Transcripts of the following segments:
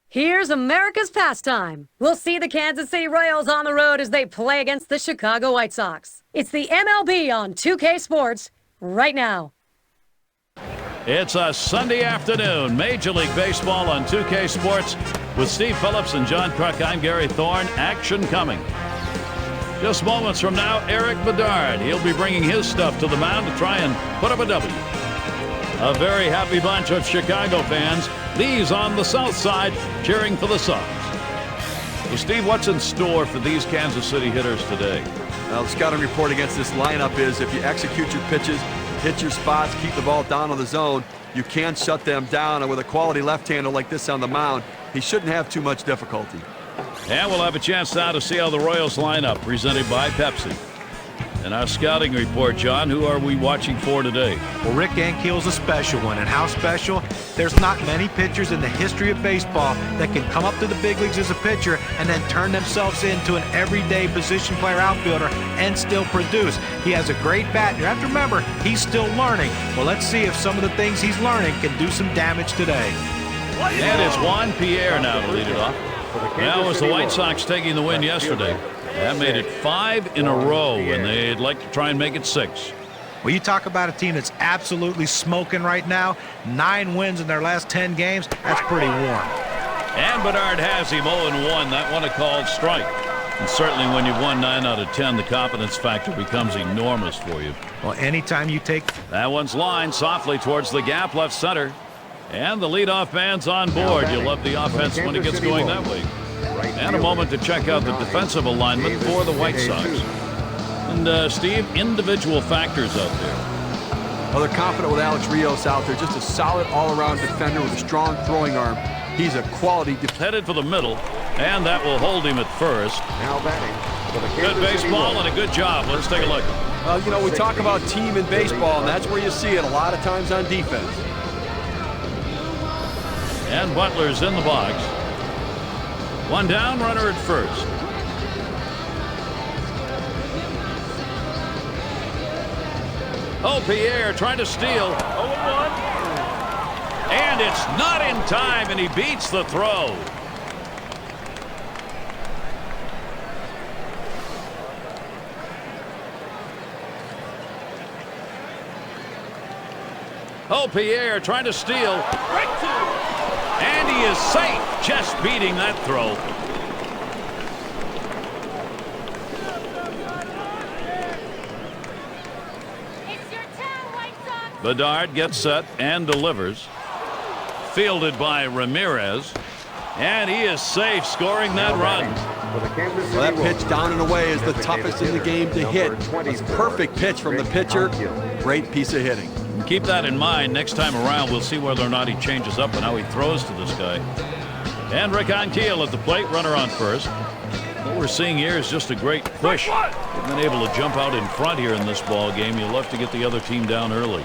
Here's America's pastime. We'll see the Kansas City Royals on the road as they play against the Chicago White Sox. It's the MLB on 2K Sports right now. It's a Sunday afternoon. Major League Baseball on 2K Sports with Steve Phillips and John Kruk. I'm Gary Thorne. Action coming. Just moments from now, Eric Bedard. He'll be bringing his stuff to the mound to try and put up a W. A very happy bunch of Chicago fans. These on the south side cheering for the Sox. So Steve, what's in store for these Kansas City hitters today? Well, the scouting report against this lineup is if you execute your pitches, hit your spots, keep the ball down on the zone, you can shut them down. And with a quality left-hander like this on the mound, he shouldn't have too much difficulty. And we'll have a chance now to see how the Royals line up, presented by Pepsi. And our scouting report, John, who are we watching for today? Well, Rick Ankiel's a special one, and how special? There's not many pitchers in the history of baseball that can come up to the big leagues as a pitcher and then turn themselves into an everyday position player outfielder and still produce. He has a great bat. You have to remember, he's still learning. Well, let's see if some of the things he's learning can do some damage today. And it's Juan Pierre now to lead it off. That was the White Sox taking the win yesterday. That made it 5 in a row, and they'd like to try and make it 6. Well, you talk about a team that's absolutely smoking right now. 9 wins in their last 10 games. That's pretty warm. And Bedard has him 0-1. That one a called strike. And certainly when you've won 9 out of 10, the confidence factor becomes enormous for you. Well, anytime you take... That one's lined softly towards the gap left center. And the leadoff man's on board. You love the offense when it gets going that way. And a moment to check out the defensive alignment for the White Sox. And, Steve, individual factors out there. Well, they're confident with Alex Rios out there. Just a solid all-around defender with a strong throwing arm. He's a quality defender. Headed for the middle, and that will hold him at first. Now batting. Good baseball and a good job. Let's take a look. Well, you know, we talk about team in baseball, and that's where you see it a lot of times on defense. And Butler's in the box. One down, runner at first. Oh, Pierre trying to steal. 0-1. And it's not in time, and he beats the throw. Oh, Pierre trying to steal. And he is safe, just beating that throw. Bedard gets set and delivers. Fielded by Ramirez. And he is safe, scoring that run. Well, that pitch down and away is the toughest in the game to hit. A perfect pitch from the pitcher. Great piece of hitting. Keep that in mind. Next time around, we'll see whether or not he changes up and how he throws to this guy. And Rick Ankiel at the plate, runner on first. What we're seeing here is just a great push. They've been able to jump out in front here in this ball game. You'll have to get the other team down early.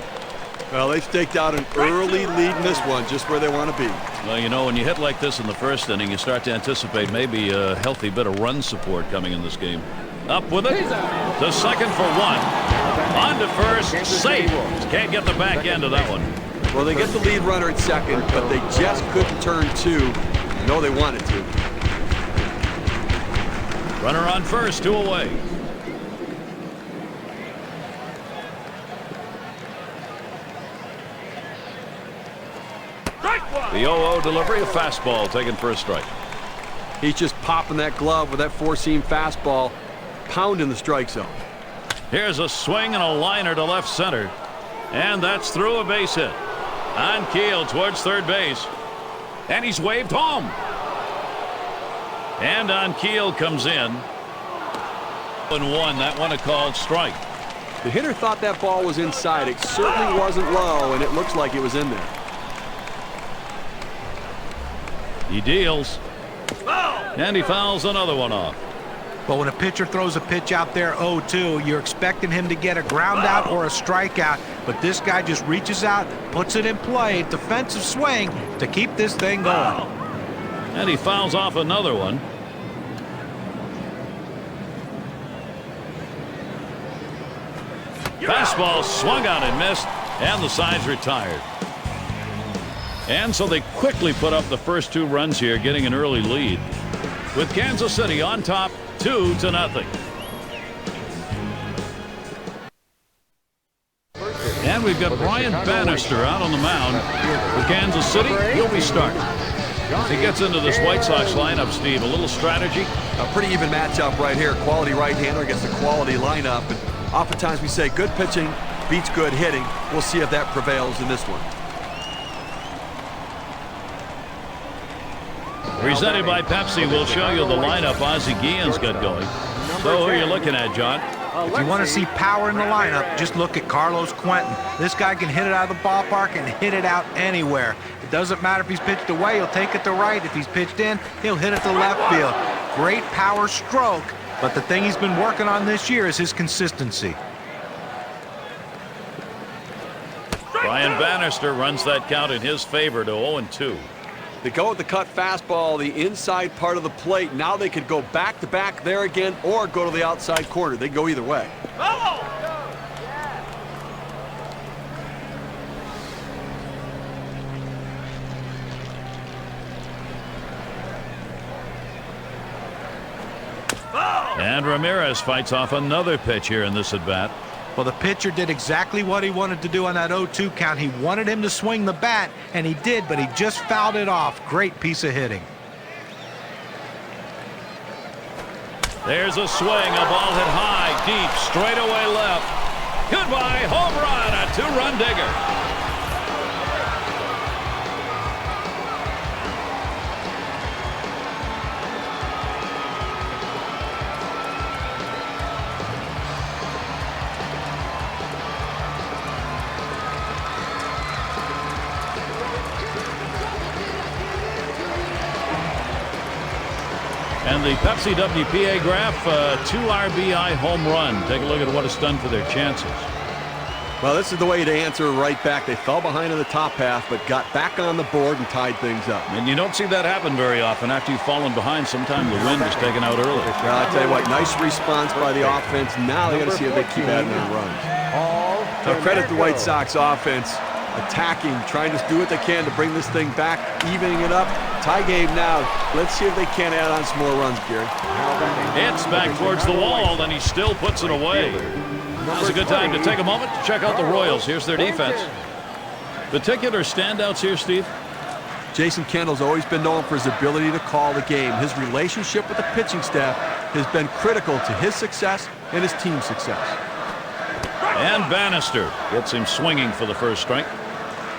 Well, they've staked out an early lead in this one, just where they want to be. Well, you know, when you hit like this in the first inning, you start to anticipate maybe a healthy bit of run support coming in this game. Up with it to second for 1. On to first, safe. Can't get the back end of that one. Well, they get the lead runner at second, but they just couldn't turn 2. I know they wanted to. Runner on first, 2 away. The 0-0 delivery, a fastball taken for a strike. He's just popping that glove with that four-seam fastball, pounding the strike zone. Here's a swing and a liner to left center. And that's through a base hit. Ankiel towards third base. And he's waved home. And Ankiel comes in. 1-1. That one a called strike. The hitter thought that ball was inside. It certainly wasn't low, and it looks like it was in there. He deals. And he fouls another one off. But when a pitcher throws a pitch out there 0-2, you're expecting him to get a ground out or a strikeout. But this guy just reaches out, puts it in play, defensive swing to keep this thing going. And he fouls off another one. Fastball swung on and missed, and the side's retired. And so they quickly put up the first 2 runs here, getting an early lead, with Kansas City on top 2-0. And we've got Brian Bannister out on the mound for Kansas City. He'll be starting. As he gets into this White Sox lineup, Steve, a little strategy. A pretty even matchup right here. Quality right-hander against a quality lineup. And oftentimes we say good pitching beats good hitting. We'll see if that prevails in this one. Presented by Pepsi, we'll show you the lineup Ozzie Guillen's got going. So who are you looking at, John? If you want to see power in the lineup, just look at Carlos Quentin. This guy can hit it out of the ballpark and hit it out anywhere. It doesn't matter if he's pitched away, he'll take it to right. If he's pitched in, he'll hit it to left field. Great power stroke, but the thing he's been working on this year is his consistency. Brian Bannister runs that count in his favor to 0-2. They go with the cut fastball, the inside part of the plate. Now they could go back-to-back there again or go to the outside corner. They go either way. And Ramirez fights off another pitch here in this at-bat. Well, the pitcher did exactly what he wanted to do on that 0-2 count. He wanted him to swing the bat, and he did, but he just fouled it off. Great piece of hitting. There's a swing, a ball hit high, deep, straightaway left. Goodbye, home run, a 2-run digger. And the Pepsi WPA graph, 2 RBI home run. Take a look at what it's done for their chances. Well, this is the way to answer right back. They fell behind in the top half, but got back on the board and tied things up. And you don't see that happen very often. After you've fallen behind, sometimes the wind is taken out early. Well, I tell you what, nice response by the offense. Now they got to see if they keep adding on runs. Now, credit the White Sox offense. Attacking, trying to do what they can to bring this thing back, evening it up. Tie game now. Let's see if they can add on some more runs, Gary. It's back towards the wall, and he still puts it away. Now's a good time to take a moment to check out the Royals. Here's their defense. Particular standouts here, Steve? Jason Kendall's always been known for his ability to call the game. His relationship with the pitching staff has been critical to his success and his team's success. And Bannister gets him swinging for the first strike.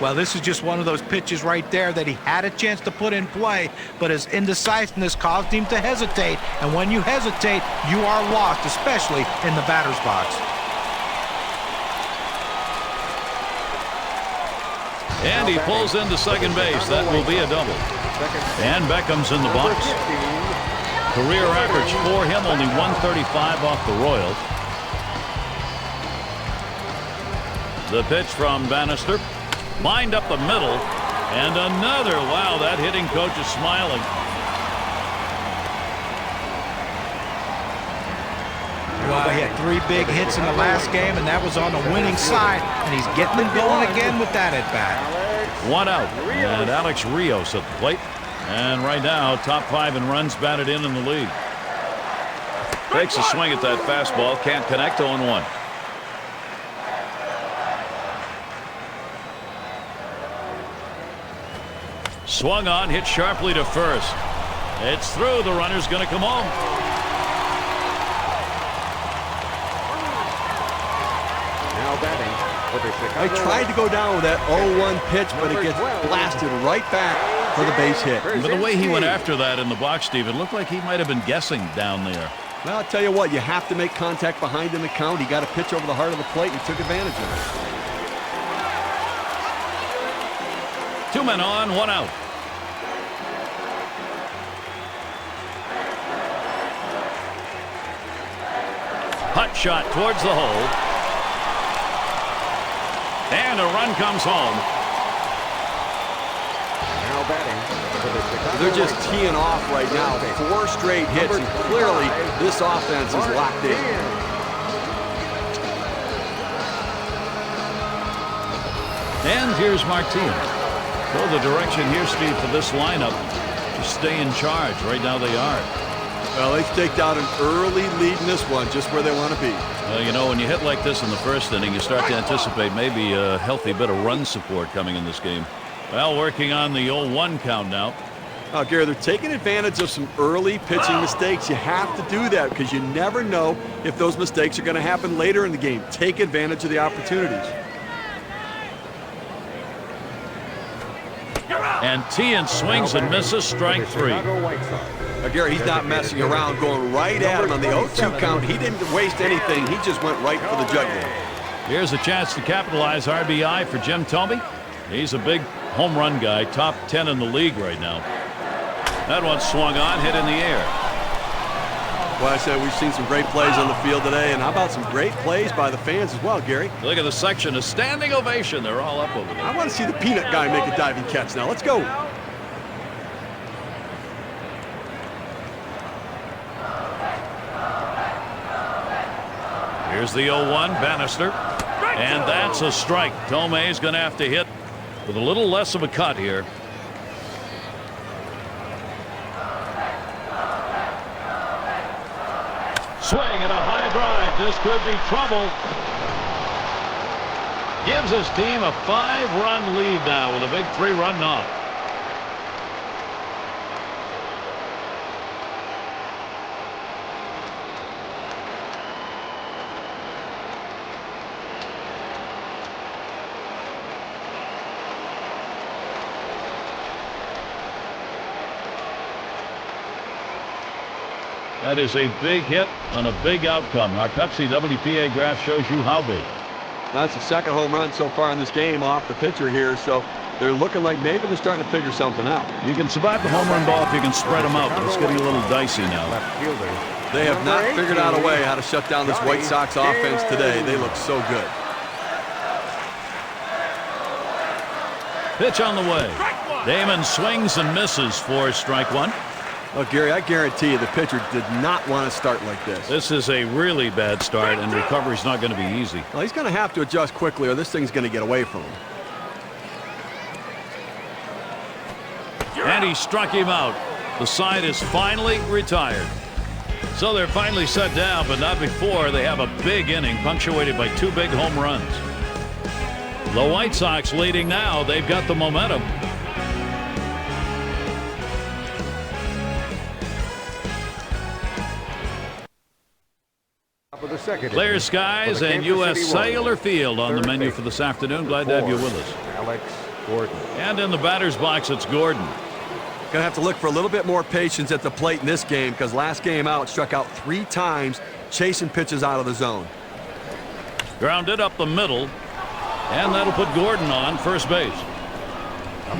Well, this is just one of those pitches right there that he had a chance to put in play, but his indecisiveness caused him to hesitate. And when you hesitate, you are lost, especially in the batter's box. And he pulls into second base. That will be a double. And Beckham's in the box. Career average for him, only 135 off the Royals. The pitch from Bannister. Lined up the middle, and another. Wow, that hitting coach is smiling. Well, he had 3 big hits in the last game, and that was on the winning side, and he's getting them going again with that at-bat. 1 out, and Alex Rios at the plate. And right now, top 5 in runs batted in the league. Takes a swing at that fastball, can't connect. 0-1. Swung on, hit sharply to first. It's through. The runner's going to come home. Now batting for the Chicago. They tried to go down with that 0-1 pitch, but it gets blasted right back for the base hit. But the way he went after that in the box, Steve, it looked like he might have been guessing down there. Well, I'll tell you what, you have to make contact behind in the count. He got a pitch over the heart of the plate and took advantage of it. 2 men on, 1 out. Hot shot towards the hole. And a run comes home. Now batting for the Chicago. They're just teeing off right now. 4 straight hits, and clearly this offense is locked in. And here's Martinez. So the direction here, Steve, for this lineup is stay in charge. Right now they are. Well, they've staked out an early lead in this one, just where they want to be. You know, when you hit like this in the first inning, you start to anticipate maybe a healthy bit of run support coming in this game. Well, working on the 0-1 count now. Gary, they're taking advantage of some early pitching mistakes. You have to do that because you never know if those mistakes are going to happen later in the game. Take advantage of the opportunities. And Tian swings and misses, strike 3. Gary, he's not messing around, going right at him on the 0-2 count. He didn't waste anything. He just went right for the jugular. Here's a chance to capitalize. RBI for Jim Thome. He's a big home run guy, top 10 in the league right now. That one swung on, hit in the air. Well, I said we've seen some great plays on the field today, and how about some great plays by the fans as well, Gary? Look at the section, a standing ovation. They're all up over there. I want to see the peanut guy make a diving catch now. Let's go. Here's the 0-1, Bannister. And that's a strike. Thome's going to have to hit with a little less of a cut here. Swing and a high drive. This could be trouble. Gives his team a 5-run lead now with a big 3-run knock. That is a big hit on a big outcome. Our Pepsi WPA graph shows you how big. That's the second home run so far in this game off the pitcher here, so they're looking like maybe they're starting to figure something out. You can survive the home run ball if you can spread them out, but it's getting a little dicey now. They have not figured out a way how to shut down this White Sox offense today. They look so good. Pitch on the way. Damon swings and misses for strike 1. Well, Gary, I guarantee you the pitcher did not want to start like this. This is a really bad start, and recovery's not going to be easy. Well, he's going to have to adjust quickly, or this thing's going to get away from him. And he struck him out. The side is finally retired. So they're finally set down, but not before they have a big inning punctuated by 2 big home runs. The White Sox leading now. They've got the momentum. Clear skies and U.S. Cellular Field on the menu for this afternoon. Glad to have you with us. Alex Gordon. And in the batter's box, it's Gordon. Going to have to look for a little bit more patience at the plate in this game because last game out struck out 3 times chasing pitches out of the zone. Grounded up the middle, and that'll put Gordon on first base.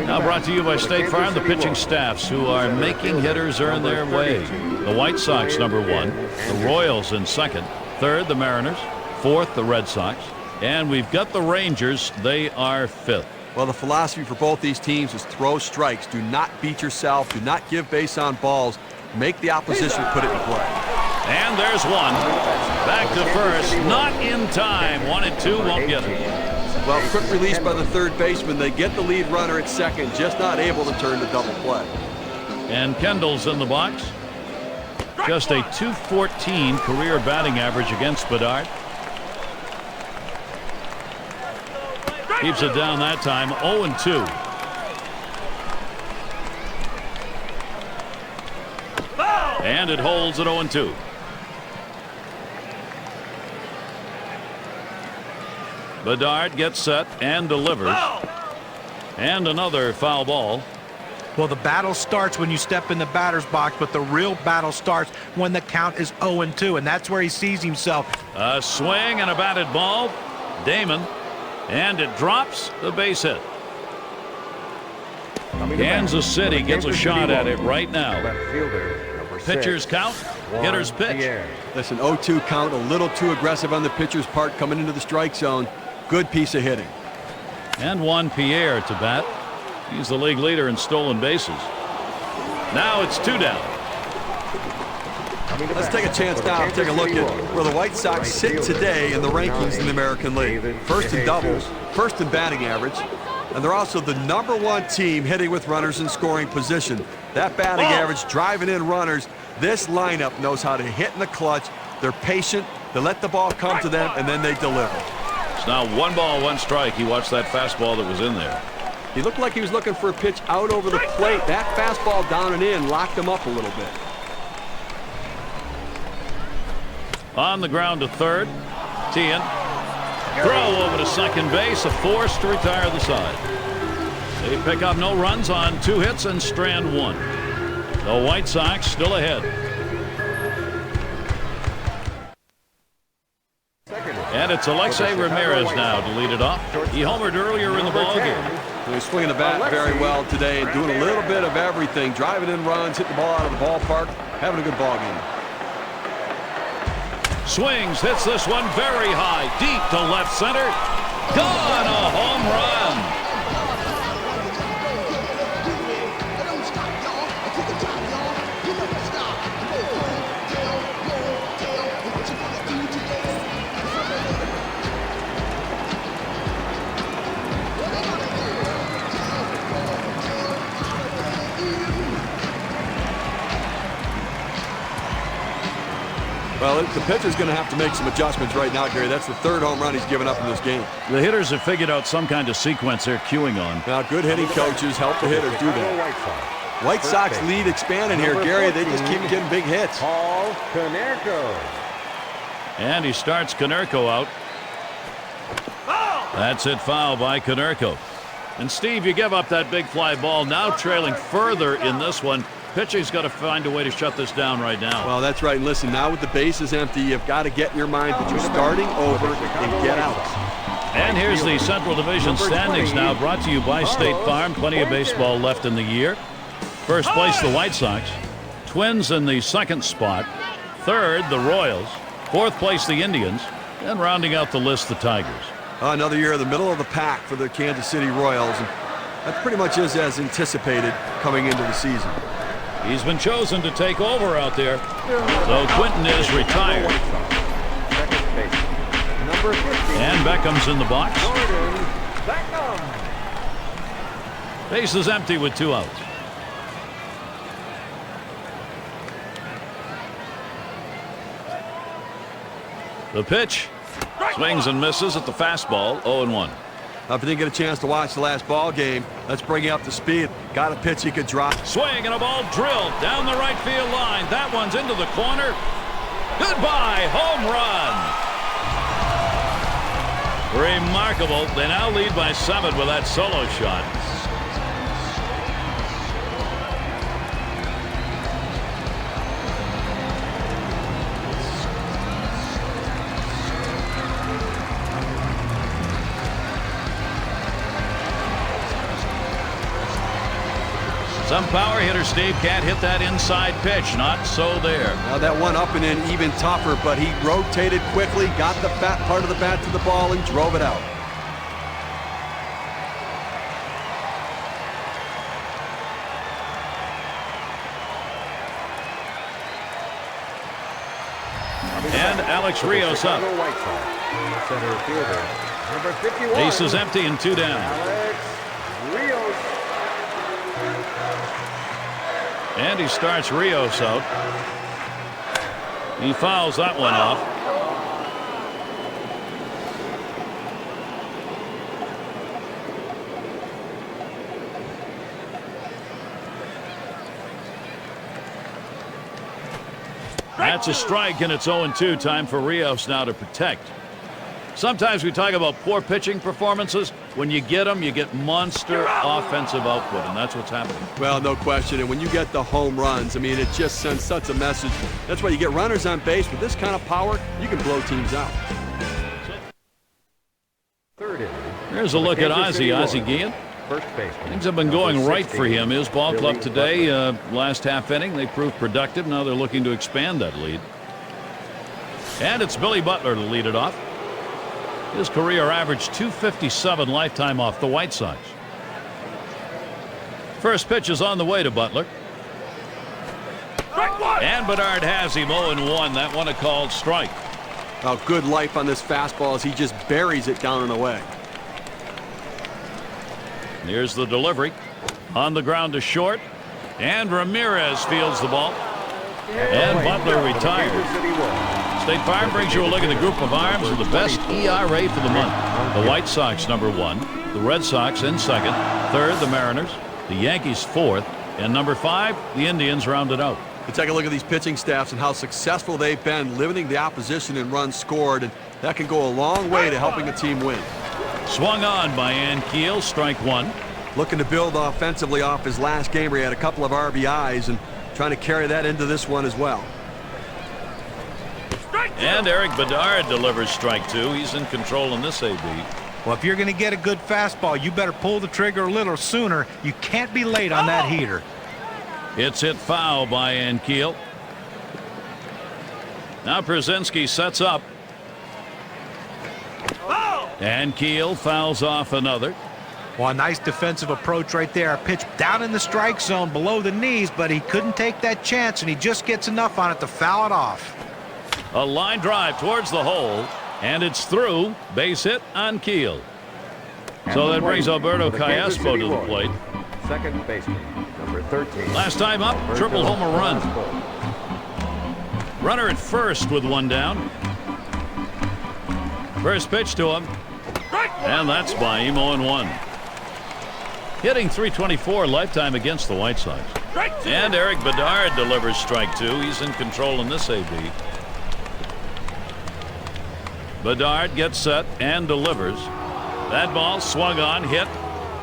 Now brought to you by State Farm, the pitching staffs who are making hitters earn their way. The White Sox, number 1. The Royals in second. Third, the Mariners. Fourth, the Red Sox. And we've got the Rangers. They are 5th. Well, the philosophy for both these teams is throw strikes. Do not beat yourself. Do not give base on balls. Make the opposition put it in play. And there's one. Back to first. Not in time. 1-2. Won't get it. Well, quick release by the third baseman. They get the lead runner at second. Just not able to turn to double play. And Kendall's in the box. Just a .214 career batting average against Bedard. Keeps it down that time. 0-2. And it holds at 0-2. Bedard gets set and delivers. And another foul ball. Well, the battle starts when you step in the batter's box, but the real battle starts when the count is 0-2, and that's where he sees himself. A swing and a batted ball. Damon. And it drops the base hit. Kansas City gets a shot at it right now. Pitchers count. Hitters pitch. Listen, 0-2 count, a little too aggressive on the pitcher's part coming into the strike zone. Good piece of hitting. And Juan Pierre to bat. He's the league leader in stolen bases. Now it's 2 down. Let's take a chance now to take a look at where the White Sox sit today in the rankings in the American League. First in doubles, first in batting average, and they're also the #1 team hitting with runners in scoring position. That batting average, driving in runners. This lineup knows how to hit in the clutch. They're patient. They let the ball come to them, and then they deliver. It's now 1 ball, 1 strike. He watched that fastball that was in there. He looked like he was looking for a pitch out over the plate. That fastball down and in locked him up a little bit. On the ground to third. Tian. Throw over to second base. A force to retire the side. They pick up no runs on 2 hits and strand 1. The White Sox still ahead. And it's Alexei Ramirez now to lead it off. He homered earlier in the ballgame. He's swinging the bat very well today and doing a little bit of everything. Driving in runs, hitting the ball out of the ballpark, having a good ball game. Swings, hits this one very high, deep to left center. Gone, a home run. Well, the pitcher's going to have to make some adjustments right now, Gary. That's the 3rd home run he's given up in this game. The hitters have figured out some kind of sequence they're queuing on. Now, good hitting coaches help the hitters do that. White Sox lead expanding here, Gary. They just keep getting big hits. Paul Konerko. And he starts Konerko out. That's it, foul by Konerko. And Steve, you give up that big fly ball, now trailing further in this one. Pitching's got to find a way to shut this down right now. Well, that's right. And listen, now with the bases empty, you've got to get in your mind that you're starting over and get out. And here's the Central Division standings now, brought to you by State Farm. Plenty of baseball left in the year. First place, the White Sox. Twins in the 2nd spot. 3rd, the Royals. 4th place, the Indians. And rounding out the list, the Tigers. Another year in the middle of the pack for the Kansas City Royals. And that pretty much is as anticipated coming into the season. He's been chosen to take over out there. So Quinton is retired. And Beckham's in the box. Base is empty with 2 outs. The pitch. Swings and misses at the fastball. 0-1. If you didn't get a chance to watch the last ball game, let's bring you up to speed. Got a pitch he could drop. Swing and a ball drilled down the right field line. That one's into the corner. Goodbye, home run. Remarkable. They now lead by 7 with that solo shot. Some power hitter, Steve, can't hit that inside pitch. Not so there. Now that one up and in even tougher, but he rotated quickly, got the fat part of the bat to the ball, and drove it out. And Alex Rios up. Center fielder, number 51. Base is empty and 2 down. Alex Rios. And he starts Rios out. He fouls that one off. That's a strike, and it's 0-2. Time for Rios now to protect. Sometimes we talk about poor pitching performances. When you get them, you get monster offensive output, and that's what's happening. Well, no question. And when you get the home runs, I mean, it just sends such a message. That's why you get runners on base. With this kind of power, you can blow teams out. Third inning. Here's a look at Ozzie Guillen. First baseman. Things have been going right for him. His ball club today, last half inning, they proved productive. Now they're looking to expand that lead. And it's Billy Butler to lead it off. His career averaged .257 lifetime off the White Sox. First pitch is on the way to Butler. And Bernard has him 0-1. That one a called strike. Oh, good life on this fastball as he just buries it down and away. Here's the delivery. On the ground to short. And Ramirez fields the ball. And Butler retires. State Farm brings you a look at the group of arms with the best ERA for the month. The White Sox #1, the Red Sox in second, third the Mariners, the Yankees fourth, and number 5 the Indians rounded out. You take a look at these pitching staffs and how successful they've been limiting the opposition in runs scored, and that can go a long way to helping a team win. Swung on by Keel, strike 1. Looking to build offensively off his last game where he had a couple of RBIs and trying to carry that into this one as well. And Eric Bedard delivers strike 2. He's in control in this AB. Well, if you're going to get a good fastball, you better pull the trigger a little sooner. You can't be late on that heater. It's hit foul by Keel. Now Przinsky sets up. And Keel fouls off another. Well, a nice defensive approach right there. A pitch down in the strike zone below the knees, but he couldn't take that chance, and he just gets enough on it to foul it off. A line drive towards the hole, and it's through. Base hit on Keel. So that brings Alberto Callaspo to the plate. Second baseman, number 13. Last time up, triple homer run. Runner at first with one down. First pitch to him. And that's by him, 0-1. Hitting .324 lifetime against the White Sox. And Eric Bedard delivers strike 2. He's in control in this AB. Bedard gets set and delivers. That ball swung on, hit.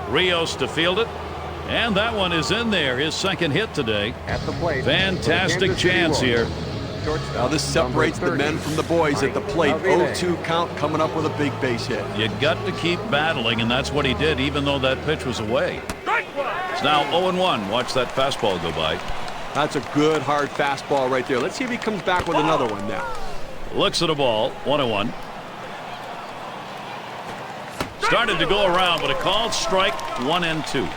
Rios to field it. And that one is in there. His second hit today. At the plate. Fantastic chance here. Now this separates the men from the boys at the plate. 0-2 count, coming up with a big base hit. You got to keep battling, and that's what he did, even though that pitch was away. It's now 0-1. Watch that fastball go by. That's a good, hard fastball right there. Let's see if he comes back with another one now. Looks at a ball, 1-1. Started to go around, but a called strike, 1-2.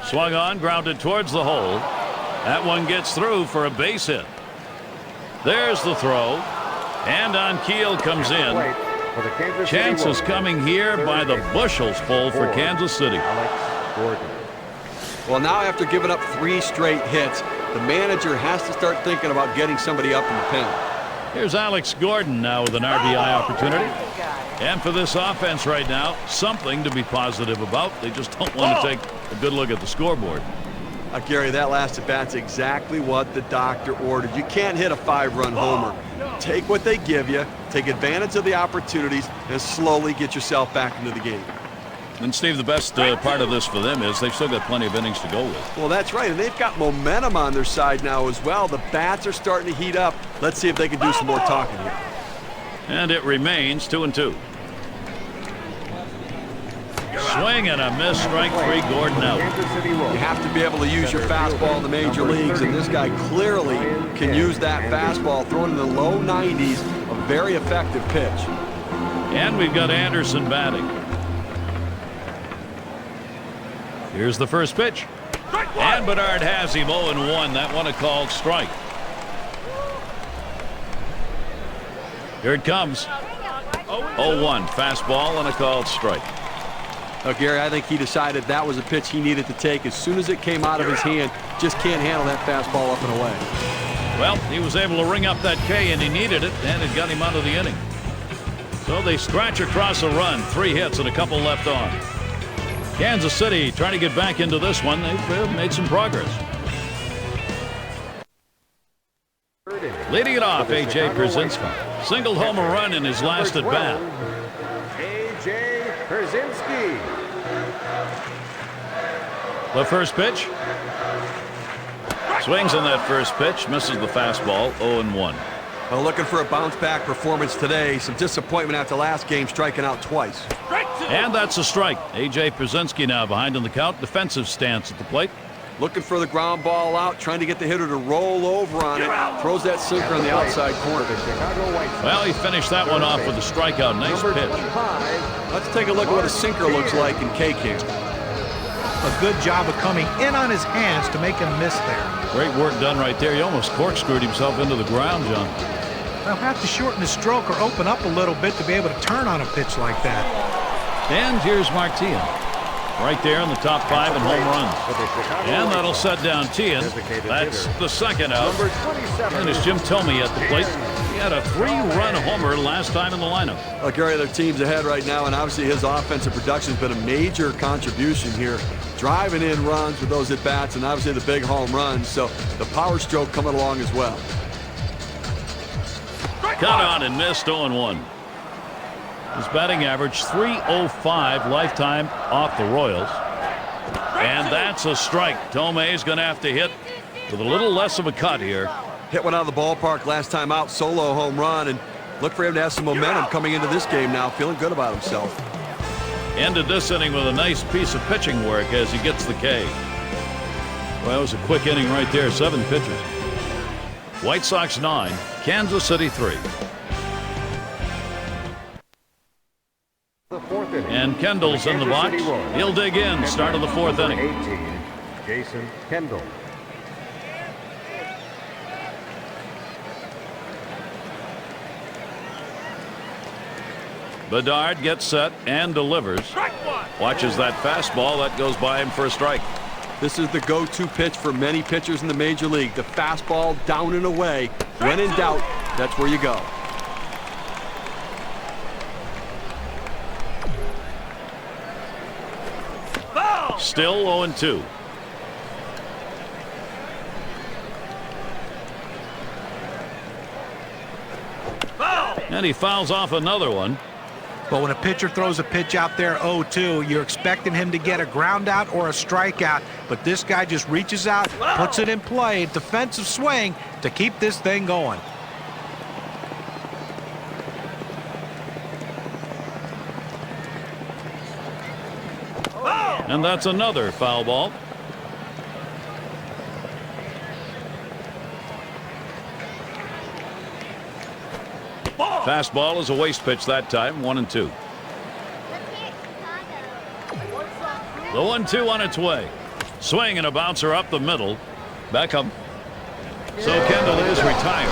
Swung on, grounded towards the hole. That one gets through for a base hit. There's the throw. And Keel comes in. Chances coming here by the bushels full for Kansas City. Well, now after giving up 3 straight hits, the manager has to start thinking about getting somebody up in the pen. Here's Alex Gordon now with an RBI opportunity. And for this offense right now, something to be positive about. They just don't want to take a good look at the scoreboard. Gary, that last at bat's exactly what the doctor ordered. You can't hit a 5-run homer. Take what they give you, take advantage of the opportunities, and slowly get yourself back into the game. And Steve, the best part of this for them is they've still got plenty of innings to go with. Well, that's right, and they've got momentum on their side now as well. The bats are starting to heat up. Let's see if they can do some more talking here. And it remains 2-2. Swing and a miss, strike 3, Gordon out. You have to be able to use your fastball in the major leagues, and this guy clearly can use that fastball, throwing in the low 90s, a very effective pitch. And we've got Anderson batting. Here's the first pitch. And Bedard has him 0-1. That one a called strike. Here it comes. 0-1. Fastball and a called strike. Gary, I think he decided that was a pitch he needed to take as soon as it came out of his hand. Just can't handle that fastball up and away. Well, he was able to ring up that K, and he needed it, and it got him out of the inning. So they scratch across a run. 3 hits and a couple left on. Kansas City trying to get back into this one. They've made some progress. Leading it off, A.J. Przinsky. Singled home a run in his last at bat. A.J. Przinsky. The first pitch. Swings on that first pitch. Misses the fastball. 0-1. Well, looking for a bounce-back performance today. Some disappointment after last game, striking out twice. And that's a strike. A.J. Przinsky now behind in the count. Defensive stance at the plate. Looking for the ground ball out, trying to get the hitter to roll over on it. Throws that sinker on the outside corner. Well, he finished that one off with a strikeout. Nice pitch. Let's take a look at what a sinker looks like in K-Camp. A good job of coming in on his hands to make him miss there. Great work done right there. He almost corkscrewed himself into the ground, John. They'll have to shorten his stroke or open up a little bit to be able to turn on a pitch like that. And here's Martin. Right there in the top 5 in home runs. And that'll set down Tian. That's the second out. And as Jim told me at the plate, he had a 3-run homer last time in the lineup. Well, Gary, their team's ahead right now, and obviously his offensive production has been a major contribution here. Driving in runs with those at-bats and obviously the big home runs. So the power stroke coming along as well. Cut on and missed 0-1. His batting average .305 lifetime off the Royals. And that's a strike. Tomei's going to have to hit with a little less of a cut here. Hit one out of the ballpark last time out, solo home run, and look for him to have some momentum coming into this game now, feeling good about himself. Ended this inning with a nice piece of pitching work as he gets the K. Well, that was a quick inning right there, 7 pitches. White Sox 9, Kansas City 3. The 4th inning. And Kendall's in the box. He'll dig in, start of the 4th inning. 18, Jason Kendall. Bedard gets set and delivers. Watches that fastball. That goes by him for a strike. This is the go-to pitch for many pitchers in the major league. The fastball down and away. When in doubt, that's where you go. Still 0-2. And he fouls off another one. But when a pitcher throws a pitch out there 0-2, you're expecting him to get a ground out or a strikeout. But this guy just reaches out, puts it in play, defensive swing to keep this thing going. And that's another foul ball. Fastball is a waste pitch that time, 1-2. The 1-2 on its way. Swing and a bouncer up the middle. Beckham. So Kendall is retired.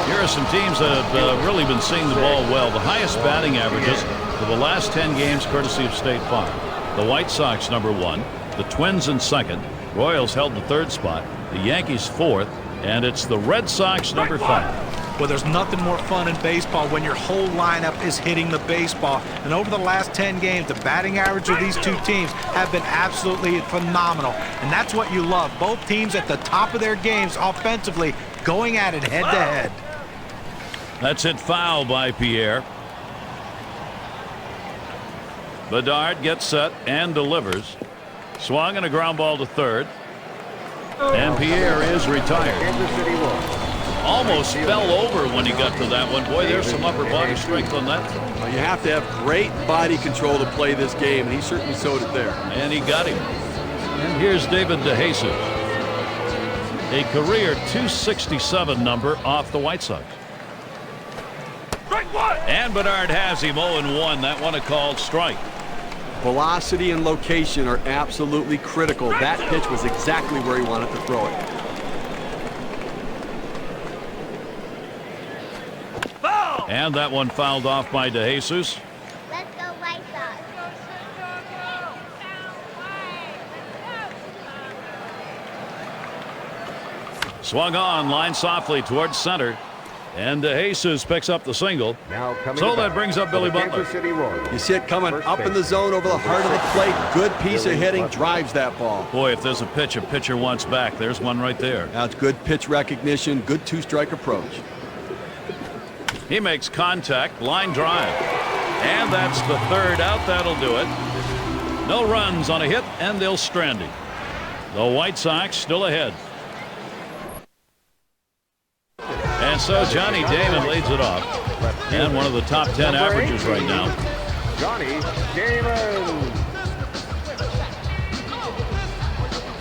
Here are some teams that have really been seeing the ball well. The highest batting averages for the last 10 games courtesy of State Farm. The White Sox #1, the Twins in 2nd, Royals held the 3rd spot, the Yankees 4th, and it's the Red Sox #5. Well, there's nothing more fun in baseball when your whole lineup is hitting the baseball. And over the last 10 games, the batting average of these two teams have been absolutely phenomenal. And that's what you love. Both teams at the top of their games offensively going at it head-to-head. That's hit foul by Pierre. Bedard gets set and delivers. Swung and a ground ball to 3rd. And Pierre is retired. Almost fell over when he got to that one. Boy, there's some upper body strength on that. Well, you have to have great body control to play this game, and he certainly showed it there. And he got him. And here's David DeJesus. A career .267 number off the White Sox. And Bedard has him 0-1. That one a called strike. Velocity and location are absolutely critical. That pitch was exactly where he wanted to throw it. And that one fouled off by DeJesus. Let's go White Sox. Swung on, line softly towards center. And DeJesus picks up the single. Now So that brings up Billy Butler. You see it coming up in the zone over the heart of the plate. Good piece of hitting, drives that ball. Boy, if there's a pitch a pitcher wants back, there's one right there. Now it's good pitch recognition, good two-strike approach. He makes contact, line drive. And that's the 3rd out. That'll do it. No runs on a hit, and they'll strand him. The White Sox still ahead. And so Johnny Damon leads it off. And one of the top 10 averages right now. Johnny Damon.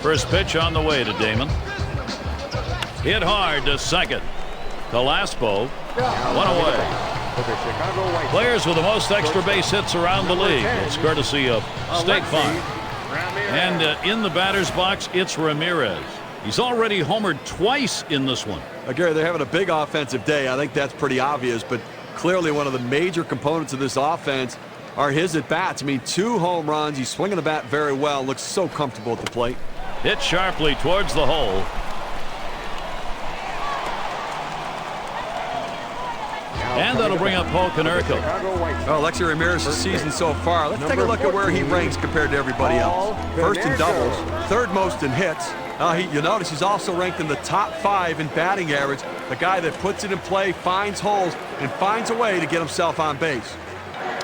First pitch on the way to Damon. Hit hard to 2nd. To Laspo. One away. Players with the most extra base hits around the league. It's courtesy of State Farm. And in the batter's box, it's Ramirez. He's already homered twice in this one. Gary, they're having a big offensive day. I think that's pretty obvious, but clearly one of the major components of this offense are his at-bats. I mean, 2 home runs. He's swinging the bat very well. Looks so comfortable at the plate. Hit sharply towards the hole. And that'll bring up Paul Konerko. Oh, Alexi Ramirez's season so far. Let's take a look at where he ranks compared to everybody else. First in doubles, 3rd most in hits. You'll notice he's also ranked in the top 5 in batting average. The guy that puts it in play, finds holes, and finds a way to get himself on base.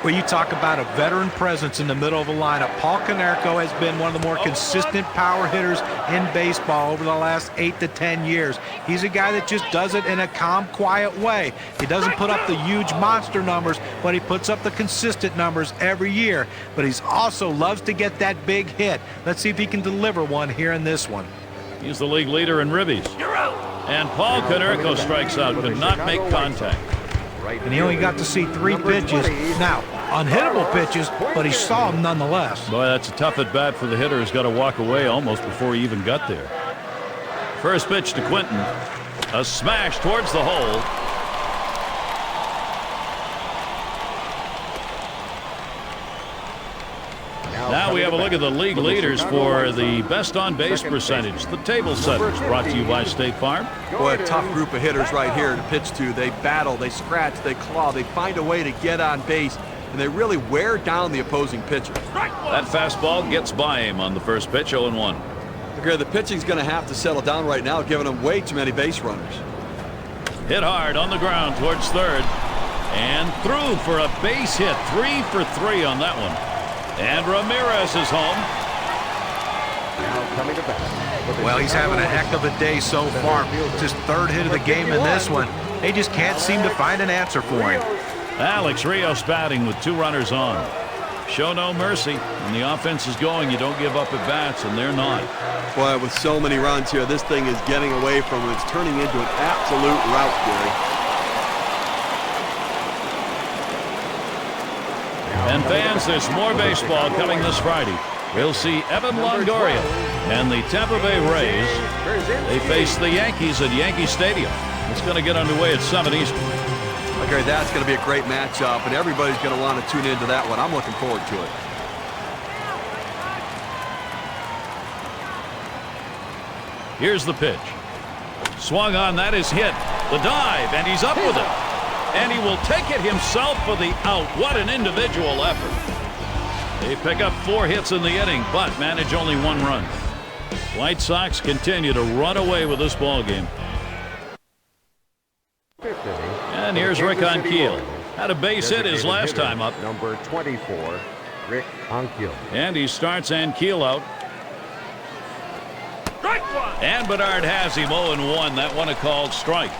Well, you talk about a veteran presence in the middle of a lineup. Paul Konerko has been one of the more consistent power hitters in baseball over the last 8 to 10 years. He's a guy that just does it in a calm, quiet way. He doesn't put up the huge monster numbers, but he puts up the consistent numbers every year. But he's also loves to get that big hit. Let's see if he can deliver one here in this one. He's the league leader in ribbies. And Paul Konerko strikes out, could not make contact. And he only got to see 3 pitches. Now, unhittable pitches, but he saw them nonetheless. Boy, that's a tough at bat for the hitter who's got to walk away almost before he even got there. First pitch to Quinton. A smash towards the hole. Now we have a look at the league leaders for the best on-base percentage. The table setters, brought to you by State Farm. Boy, a tough group of hitters right here to pitch to. They battle, they scratch, they claw, they find a way to get on base, and they really wear down the opposing pitcher. That fastball gets by him on the first pitch, 0-1. Okay, the pitching's going to have to settle down right now, giving them way too many base runners. Hit hard on the ground towards third. And through for a base hit. 3 for 3 on that one. And Ramirez is home. Well, he's having a heck of a day so far. It's his 3rd hit of the game in this one. They just can't seem to find an answer for him. Alex Rios batting with 2 runners on. Show no mercy. When the offense is going, you don't give up at bats, and they're not. Boy, with so many runs here, this thing is getting away from him. It's turning into an absolute rout, Gary. And fans, there's more baseball coming this Friday. We'll see Evan Longoria and the Tampa Bay Rays. They face the Yankees at Yankee Stadium. It's going to get underway at 7 Eastern. Okay, that's going to be a great matchup, and everybody's going to want to tune into that one. I'm looking forward to it. Here's the pitch. Swung on, that is hit. The dive, and he's up with it. And he will take it himself for the out. What an individual effort. They pick up 4 hits in the inning, but manage only 1 run. White Sox continue to run away with this ball game. And here's Rick Ankiel. Had a base hit his last time up. Number 24, Rick Ankiel. And he starts Ankiel out. And Bedard has him 0-1. That one a called strike.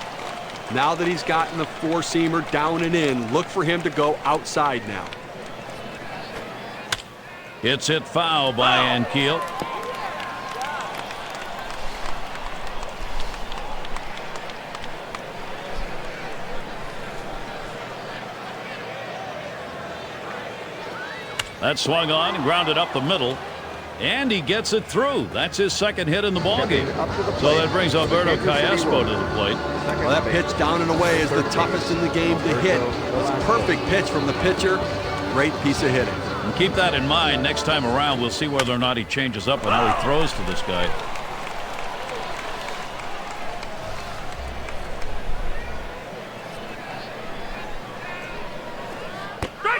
Now that he's gotten the 4-seamer down and in, look for him to go outside now. It's hit foul by Ankiel. That swung on and grounded up the middle. And he gets it through. That's his 2nd hit in the ballgame. So that brings Alberto Callaspo to the plate. Well, that pitch down and away is the toughest in the game to hit. It's a perfect pitch from the pitcher. Great piece of hitting. And keep that in mind. Next time around, we'll see whether or not he changes up and how he throws to this guy.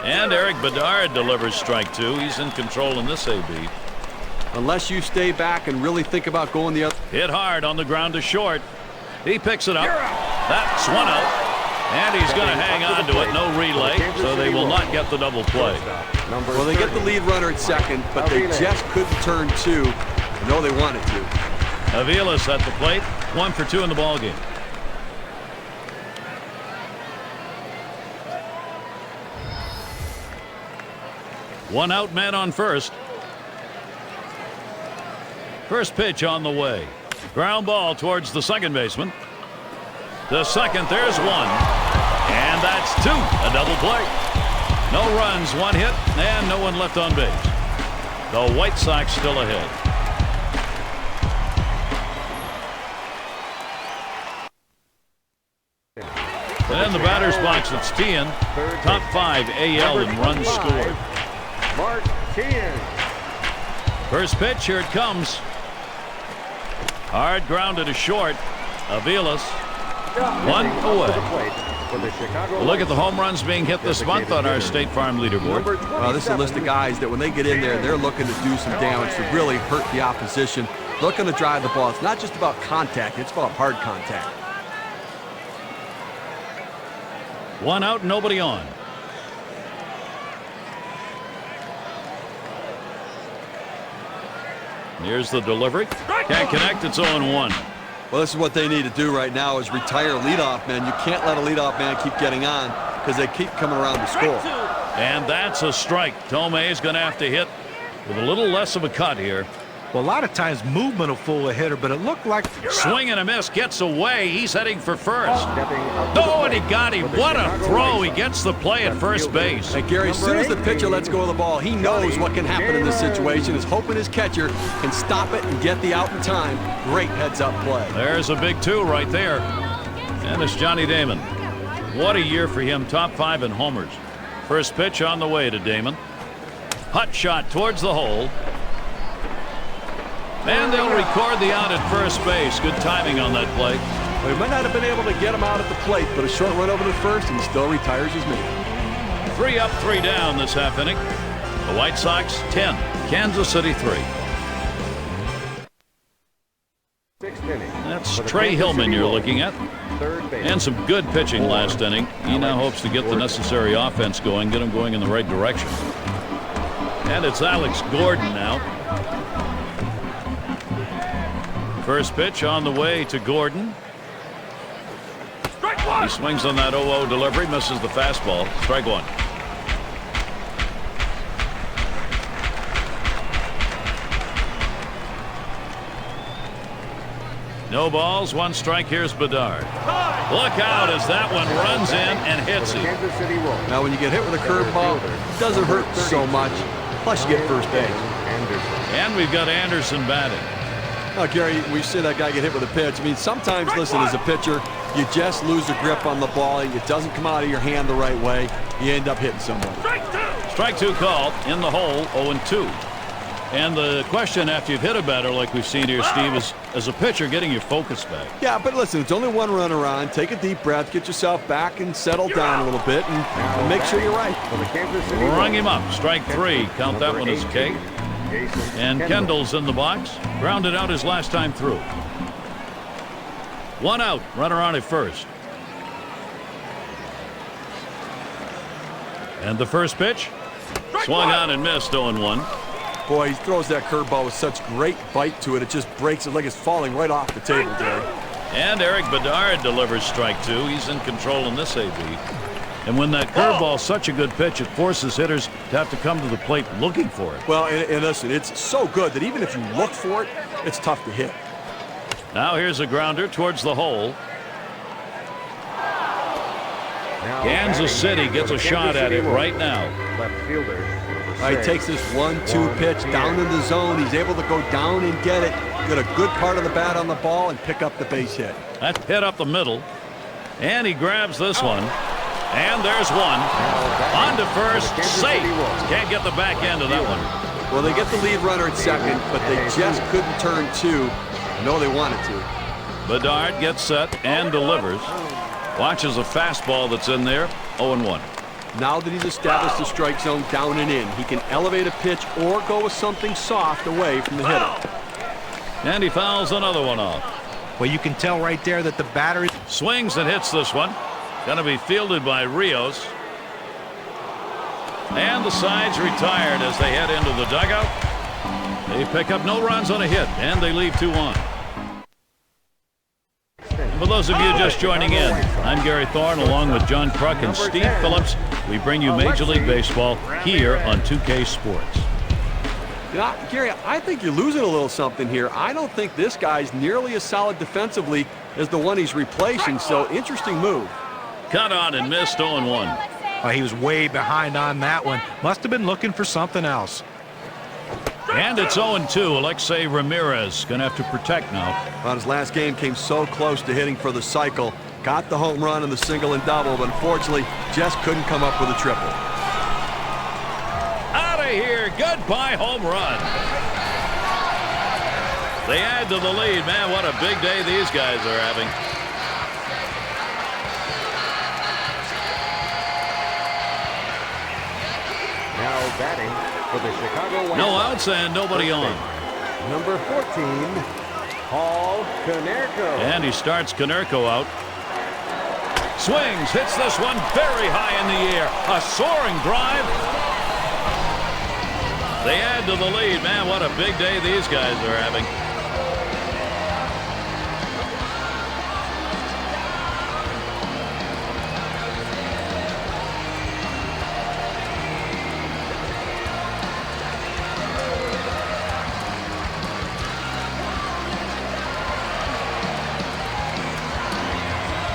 And Eric Bedard delivers strike 2. He's in control in this AB. Unless you stay back and really think about going the other. Hit hard on the ground to short. He picks it up. That's 1 out. And he's going to hang on to it. No relay, so they will not get the double play. Well, they get the lead runner at second, but they just couldn't turn 2. No, they wanted to. Aviles at the plate. 1 for 2 in the ballgame. One out, man on first. First pitch on the way. Ground ball towards the second baseman. The second, there's 1. And that's 2. A double play. No runs, 1 hit, and no one left on base. The White Sox still ahead. And in the batter's box, it's Tian, top 5 AL in runs scored. Mark Tian. First pitch, here it comes. Hard grounded to short. Avilas, 1 away. Look at the home runs being hit this month on our State Farm leaderboard. This is a list of guys that when they get in there, they're looking to do some damage to really hurt the opposition. Looking to drive the ball. It's not just about contact, it's about hard contact. 1 out, nobody on. Here's the delivery. Can't connect, it's 0-1. Well, this is what they need to do right now is retire leadoff men. You can't let a leadoff man keep getting on because they keep coming around to score. And that's a strike. Tomei's going to have to hit with a little less of a cut here. Well, a lot of times movement will fool a hitter, but it looked like swing and a miss, gets away. He's heading for first. Oh, and he got him. What a throw. He gets the play at first base. Hey, Gary, as soon as the pitcher lets go of the ball, he knows what can happen in this situation. He's hoping his catcher can stop it and get the out in time. Great heads-up play. There's a big 2 right there. And it's Johnny Damon. What a year for him. Top 5 in homers. First pitch on the way to Damon. Hot shot towards the hole. And they'll record the out at first base. Good timing on that play. Well, he might not have been able to get him out at the plate, but a short run over to first, and he still retires his man. 3 up, 3 down this half inning. The White Sox 10, Kansas City 3. That's Trey Hillman you're looking at. And some good pitching last inning. He now hopes to get the necessary offense going, get him going in the right direction. And it's Alex Gordon now. First pitch on the way to Gordon. He swings on that 0-0 delivery, misses the fastball. Strike 1. No balls, 1 strike. Here's Bedard. Look out as that one runs in and hits him. Now, when you get hit with a curveball, it doesn't hurt so much. Plus, you get first base. And we've got Anderson batting. Oh, Gary, we see that guy get hit with a pitch. I mean, sometimes, listen, as a pitcher, you just lose a grip on the ball. It doesn't come out of your hand the right way. You end up hitting someone. Strike 2 call in the hole, 0-2. And the question after you've hit a batter like we've seen here, Steve, is as a pitcher getting your focus back. Yeah, but listen, it's only 1 runner on. Take a deep breath, get yourself back and settle down a little bit and make sure you're right. Rung him up. Strike 3. Count that one as K. And Kendall's in the box. Grounded out his last time through. 1 out. Runner on at first. And the first pitch. Swung on and missed, 0-1. Boy, he throws that curveball with such great bite to it. It just breaks it like it's falling right off the table, Gary. And Eric Bedard delivers strike 2. He's in control in this AB. And when that curveball's such a good pitch, it forces hitters to have to come to the plate looking for it. Well, and listen, it's so good that even if you look for it, it's tough to hit. Now here's a grounder towards the hole. Kansas City gets a shot at it right now. Left fielder. He takes this 1-2 pitch down in the zone. He's able to go down and get it, get a good part of the bat on the ball, and pick up the base hit. That hit up the middle. And he grabs this one. And there's one. On to first, safe. Can't get the back end of that one. Well, they get the lead runner at second, but they just couldn't turn 2. I know they wanted to. Bedard gets set and delivers. Watches a fastball that's in there, 0-1. Now that he's established the strike zone down and in, he can elevate a pitch or go with something soft away from the hitter. And he fouls another one off. Well, you can tell right there that the batter swings and hits this one. Going to be fielded by Rios. And the side's retired as they head into the dugout. They pick up no runs on a hit, and they leave 2 on. For those of you just joining in, I'm Gary Thorne along with John Kruk and Steve Phillips. We bring you Major League Baseball here on 2K Sports. Yeah, Gary, I think you're losing a little something here. I don't think this guy's nearly as solid defensively as the one he's replacing, so interesting move. Cut on and missed, 0-1. He was way behind on that one. Must have been looking for something else. And it's 0-2. Alexei Ramirez going to have to protect now. Well, his last game came so close to hitting for the cycle. Got the home run in the single and double, but unfortunately just couldn't come up with a triple. Out of here. Goodbye home run. They add to the lead. Man, what a big day these guys are having. Now batting for the Chicago White No Sox. outs and nobody on. Number 14, Paul Konerko. And he starts Konerko out. Swings, hits this one very high in the air. A soaring drive. They add to the lead. Man, what a big day these guys are having.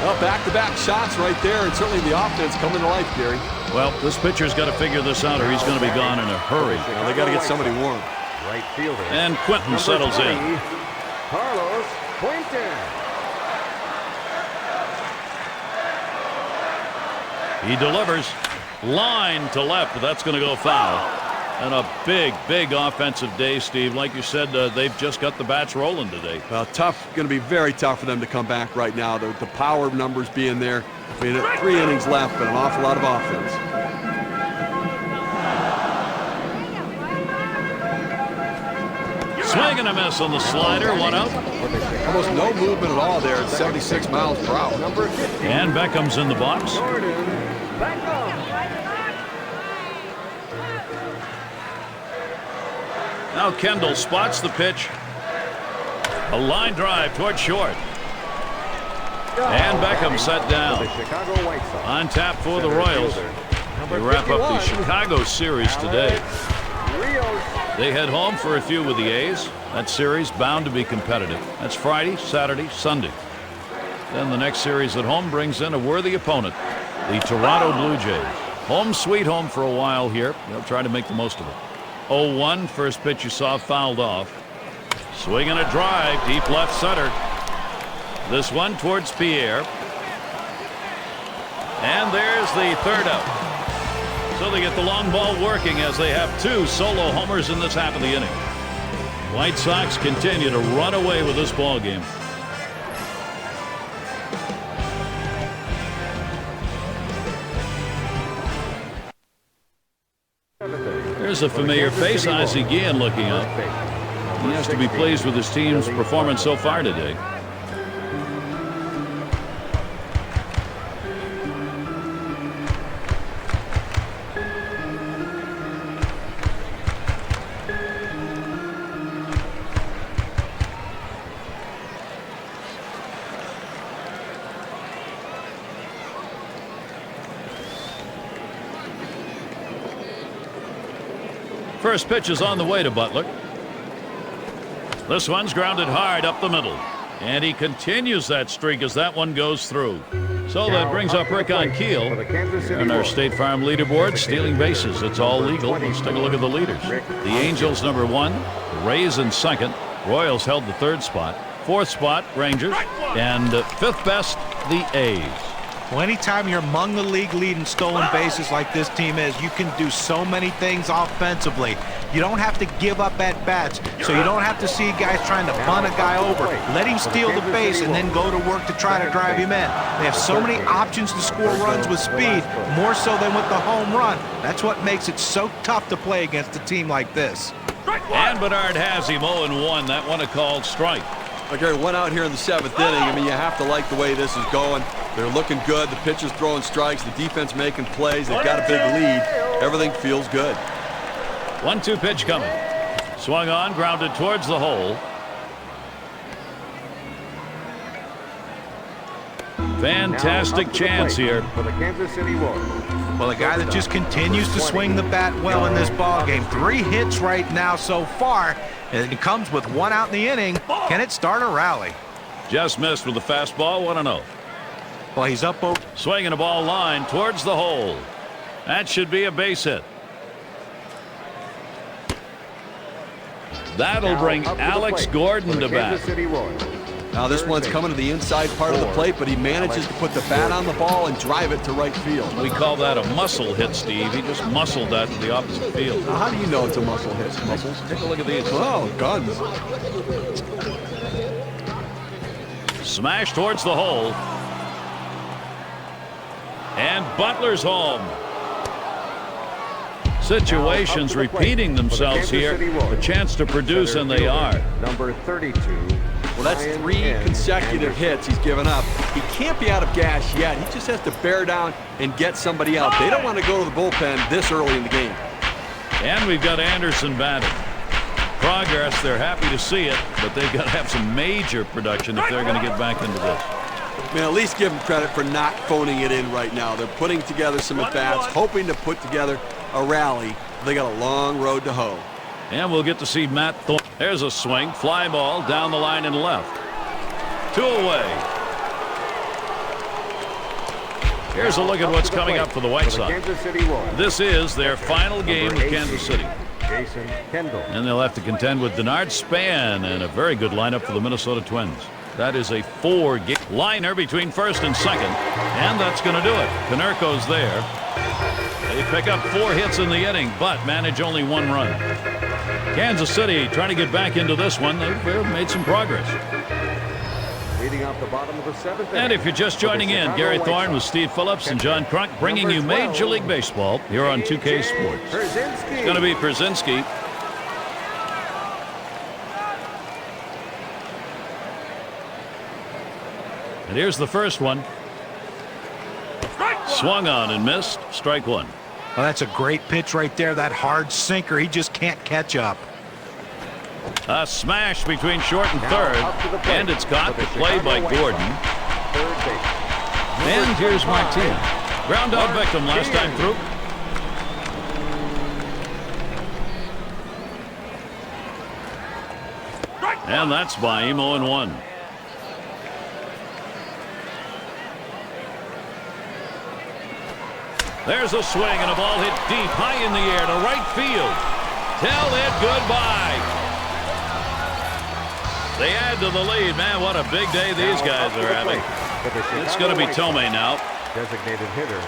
Well, back-to-back shots right there, and certainly the offense coming to life, Gary. Well, this pitcher's got to figure this out or he's going to be gone in a hurry. Well, they got to get somebody warm. Right fielder. And Quinton Number settles 20, in. Carlos Quinton. He delivers. Line to left, but that's going to go foul. And a big, big offensive day, Steve. Like you said, they've just got the bats rolling today. Well, tough, going to be very tough for them to come back right now. The power numbers being there. I mean, 3 innings left, but an awful lot of offense. Swing and a miss on the slider. 1 out. Almost no movement at all there at 76 miles per hour. Number 15, And Beckham's in the box. Jordan Beckham. Now Kendall spots the pitch. A line drive toward short. And Beckham set For down. the Chicago White Sox. On tap for the Royals. They wrap up the Chicago series today. Rios. They head home for a few with the A's. That series bound to be competitive. That's Friday, Saturday, Sunday. Then the next series at home brings in a worthy opponent, the Toronto Blue Jays. Home sweet home for a while here. They'll try to make the most of it. 0-1, first pitch you saw fouled off. Swing and a drive, deep left center. This one towards Pierre. And there's the third out. So they get the long ball working as they have 2 solo homers in this half of the inning. White Sox continue to run away with this ball game. There's a familiar face, Ozzie Guillen looking up. He has to be pleased with his team's performance so far today. First pitch is on the way to Butler. This one's grounded hard up the middle. And he continues that streak as that one goes through. So that brings up Rick on Keel. And our State Farm leaderboard, stealing bases. It's all legal. Let's take a look at the leaders. The Angels number 1, the Rays in second. Royals held the 3rd spot. 4th spot, Rangers. And 5th best, the A's. Well, anytime you're among the league leading stolen bases like this team is, you can do so many things offensively. You don't have to give up at bats, so you don't have to see guys trying to bunt a guy over. Let him steal the base and then go to work to try to drive him in. They have so many options to score runs with speed, more so than with the home run. That's what makes it so tough to play against a team like this. And Bernard has him 0-1. That one a called strike. Gary, 1 out here in the 7th inning. I mean, you have to like the way this is going. They're looking good. The pitcher's throwing strikes. The defense making plays. They've got a big lead. Everything feels good. 1-2 pitch coming. Swung on, grounded towards the hole. Fantastic chance here. For the Kansas City Royals. Well, a guy that just continues to swing the bat well in this ball game. 3 hits right now so far, and it comes with 1 out in the inning. Can it start a rally? Just missed with the fastball. 1-0. Well, he's up over. Swinging a ball line towards the hole. That should be a base hit. That'll bring Alex Gordon to bat. Now this one's coming to the inside part of the plate, but he manages to put the bat on the ball and drive it to right field. We call that a muscle hit, Steve. He just muscled that to the opposite field. Now, how do you know it's a muscle hit? Muscles? Take a look at these. Oh, guns. Smash towards the hole. And Butler's home. Situations repeating themselves here. A chance to produce, and they are. Number 32. Well, that's 3 consecutive hits he's given up. He can't be out of gas yet. He just has to bear down and get somebody out. They don't want to go to the bullpen this early in the game. And we've got Anderson batting. Progress, they're happy to see it, but they've got to have some major production if they're going to get back into this. Man, at least give them credit for not phoning it in right now. They're putting together some at-bats, hoping to put together a rally. They got a long road to hoe. And we'll get to see Matt Thorne. There's a swing, fly ball down the line and left. 2 away. Here's a look at what's coming up for the White Sox. This is their final game with Kansas City. Jason Kendall. And they'll have to contend with Denard Span and a very good lineup for the Minnesota Twins. That is a 4-game liner between first and second, and that's going to do it. Konerko's there. They pick up 4 hits in the inning, but manage only 1 run. Kansas City trying to get back into this one. They've made some progress. Leading off the bottom of the 7th. And if you're just joining in, Gary Thorne with Steve Phillips and John Crunk bringing you Major League Baseball here on 2K Sports. It's going to be Przinski. And here's the first one. Swung on and missed. Strike 1. Well, that's a great pitch right there. That hard sinker. He just can't catch up. A smash between short and third. And it's got the play by Gordon. And here's Martin. Ground out victim last time through. And that's by him. 0-1. There's a swing and a ball hit deep, high in the air to right field. Tell it goodbye. They add to the lead. Man, what a big day these guys are having. It's going to be Tomei now. Designated hitter.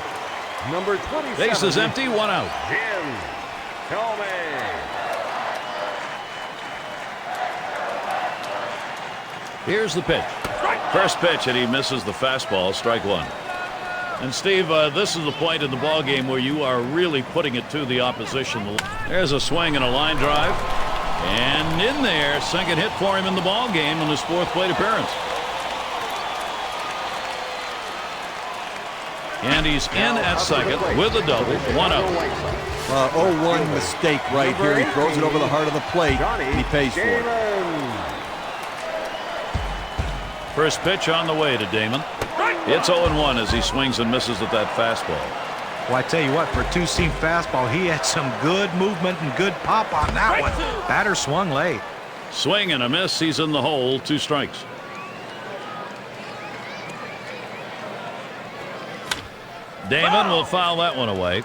Number 27. Base is empty, 1 out. Jim Tomei. Here's the pitch. First pitch, and he misses the fastball. Strike 1. And Steve, this is the point in the ball game where you are really putting it to the opposition. There's a swing and a line drive, and in there, second hit for him in the ball game in his 4th plate appearance. And he's in at second with a double, 1 out. 0-1 mistake right here. He throws it over the heart of the plate, and he pays for it. First pitch on the way to Damon. It's 0-1 as he swings and misses at that fastball. Well, I tell you what, for a 2-seam fastball, he had some good movement and good pop on that one. Batter swung late. Swing and a miss. He's in the hole. 2 strikes. Damon will foul that one away.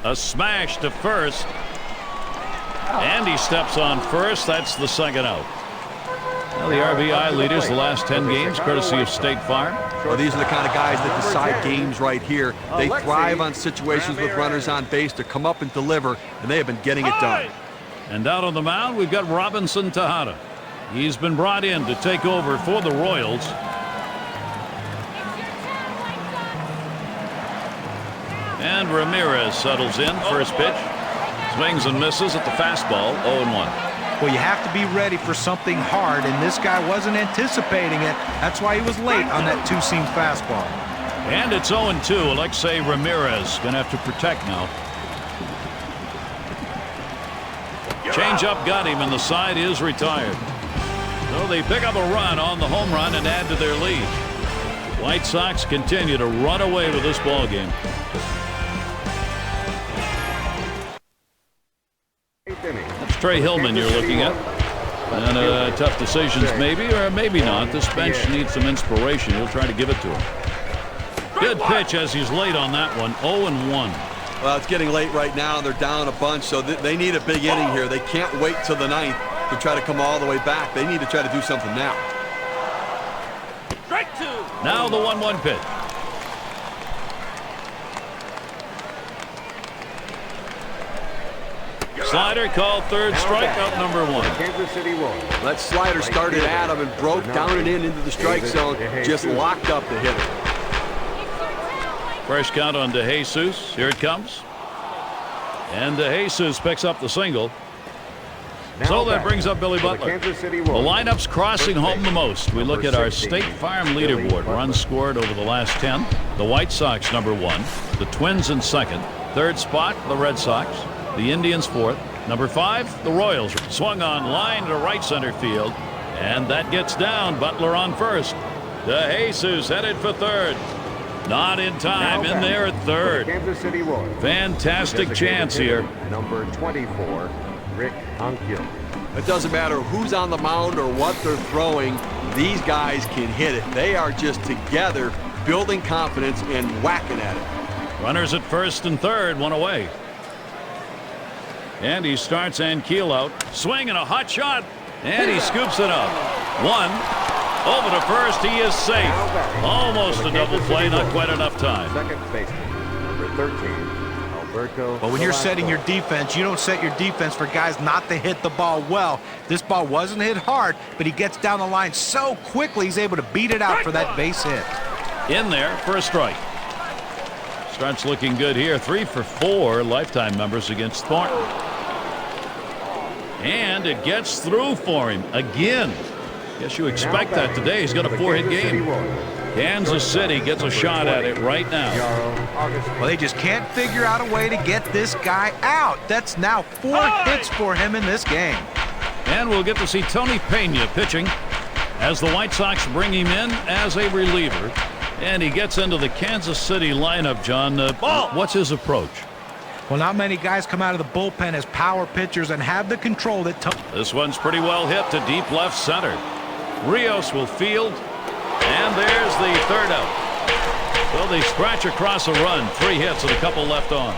A smash to first. And he steps on first. That's the second out. Well, the RBI leaders the last 10 games, courtesy of State Farm. Well, these are the kind of guys that decide games right here. They thrive on situations with runners on base to come up and deliver, and they have been getting it done. And out on the mound, we've got Robinson Tejada. He's been brought in to take over for the Royals. And Ramirez settles in. First pitch. Swings and misses at the fastball. 0-1. Well, you have to be ready for something hard, and this guy wasn't anticipating it. That's why he was late on that 2-seam fastball. And it's 0-2. Alexei Ramirez going to have to protect now. Change-up got him, and the side is retired. So they pick up a run on the home run and add to their lead. White Sox continue to run away with this ball game. That's Trey Hillman you're looking at. And tough decisions maybe, or maybe not. This bench needs some inspiration. He'll try to give it to him. Good pitch as he's late on that one. 0-1. Well, it's getting late right now. They're down a bunch, so they need a big inning here. They can't wait till the ninth to try to come all the way back. They need to try to do something now. Strike two. Now the 1-1 pitch. Slider called third, strikeout number 1. Kansas City Royals. That slider started at him and broke down and into the strike zone, just locked up the hitter. Fresh count on DeJesus. Here it comes. And DeJesus picks up the single. So that brings up Billy Butler. The lineup's crossing home the most. We look at our State Farm leaderboard. Runs scored over the last 10. The White Sox number 1. The Twins in second. Third spot, the Red Sox. The Indians fourth. Number 5, the Royals. Swung on line to right center field. And that gets down. Butler on first. DeJesus headed for third. Not in time. In there at third. Kansas City Royals. Fantastic chance here. Number 24, Rick Ankiel. It doesn't matter who's on the mound or what they're throwing. These guys can hit it. They are just together, building confidence and whacking at it. Runners at first and third, one away. And he starts Ankiel out. Swing and a hot shot. And he scoops it up. 1. Over to first. He is safe. Almost a double play. Not quite enough time. Second baseman, number 13, Alberto. But when you're setting your defense, you don't set your defense for guys not to hit the ball well. This ball wasn't hit hard, but he gets down the line so quickly he's able to beat it out for that base hit. In there for a strike. Starts looking good here. 3 for 4 lifetime numbers against Thornton. And it gets through for him again. Guess you expect that today. He's got a 4-hit game. Kansas City gets a shot at it right now. Well, they just can't figure out a way to get this guy out. That's now 4 hits for him in this game. And we'll get to see Tony Pena pitching as the White Sox bring him in as a reliever. And he gets into the Kansas City lineup, John. What's his approach? Well, not many guys come out of the bullpen as power pitchers and have the control that... This one's pretty well hit to deep left center. Rios will field. And there's the third out. So they scratch across a run. 3 hits and a couple left on.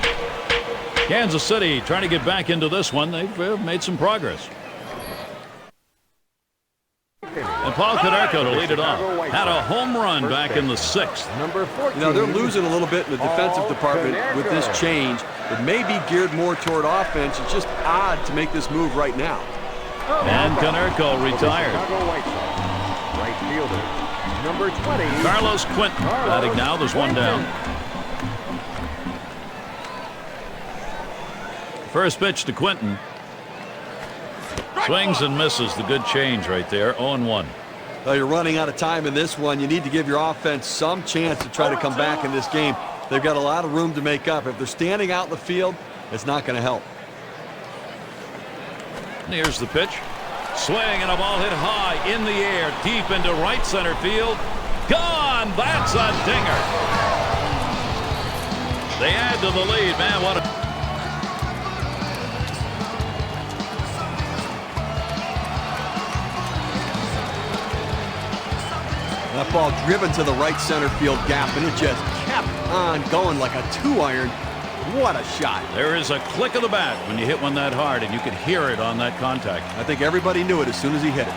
Kansas City trying to get back into this one. They've made some progress. And Paul Konerko to lead it off. Had a home run back in the 6th. Number 14. You know, they're losing a little bit in the defensive department with this change. It may be geared more toward offense. It's just odd to make this move right now. And Konerko retired. Right fielder, number 20. Carlos Quentin batting now. There's one down. First pitch to Quentin. Swings and misses. The good change right there. 0-1. Well, you're running out of time in this one. You need to give your offense some chance to try to come back in this game. They've got a lot of room to make up. If they're standing out in the field, it's not going to help. Here's the pitch. Swing and a ball hit high in the air, deep into right center field. Gone! That's a dinger. They add to the lead. Man, what a... That ball driven to the right center field gap, and it just kept on going like a 2-iron. What a shot. There is a click of the bat when you hit one that hard, and you could hear it on that contact. I think everybody knew it as soon as he hit it.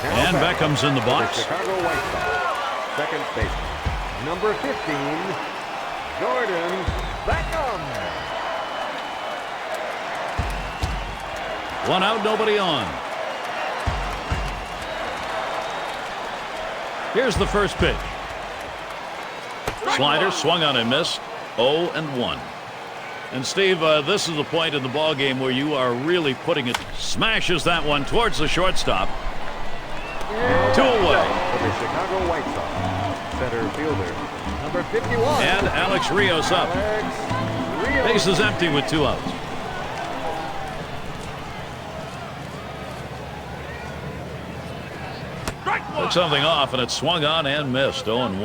And Beckham's in the box. Chicago White Sox. Second baseman, number 15, Jordan Beckham. 1 out, nobody on. Here's the first pitch. Slider swung on and missed. 0-1. And Steve, this is the point in the ball game where you are really putting it. Smashes that one towards the shortstop. 2 away. For the Chicago White Sox, center fielder, number 51. And Alex Rios up. Base is empty with 2 outs. Took something off, and it swung on and missed. 0-1.